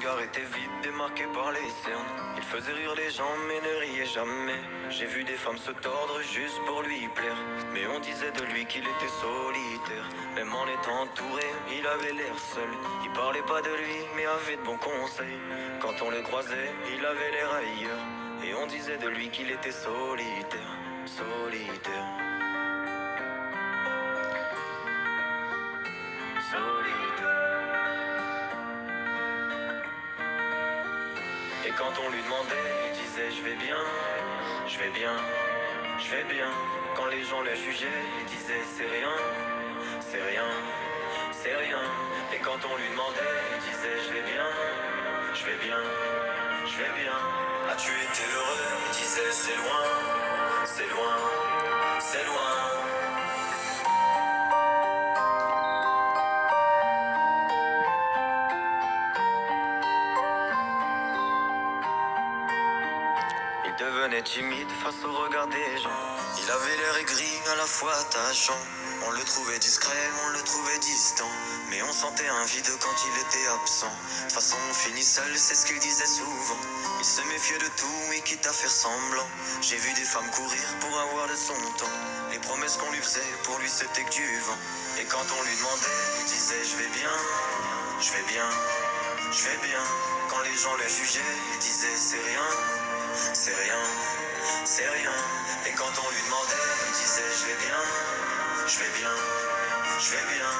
regard était vide, démarqué par les cernes. Il faisait rire les gens mais ne riait jamais. J'ai vu des femmes se tordre juste pour lui plaire. Mais on disait de lui qu'il était solitaire. Même en étant entouré, il avait l'air seul. Il parlait pas de lui mais avait de bons conseils. Quand on le croisait, il avait l'air ailleurs. Et on disait de lui qu'il était solitaire, solitaire, solitaire. Et quand on lui demandait, il disait je vais bien, je vais bien, je vais bien. Quand les gens le jugeaient, il disait c'est rien, c'est rien, c'est rien. Et quand on lui demandait, il disait je vais bien, je vais bien, je vais bien. As-tu été heureux? Il disait c'est loin, c'est loin, c'est loin. Il devenait timide face au regard des gens. Il avait l'air aigri, à la fois attachant. On le trouvait discret, on le trouvait distant. Mais on sentait un vide quand il était absent. De toute façon on finit seul, c'est ce qu'il disait souvent. Il se méfiait de tout et quitte à faire semblant. J'ai vu des femmes courir pour avoir de son temps. Les promesses qu'on lui faisait, pour lui c'était que du vent. Et quand on lui demandait, il disait je vais bien, je vais bien, je vais bien. Quand les gens le jugeaient, il disait c'est rien, c'est rien, c'est rien. Et quand on lui demandait, il disait je vais bien, je vais bien, je vais bien.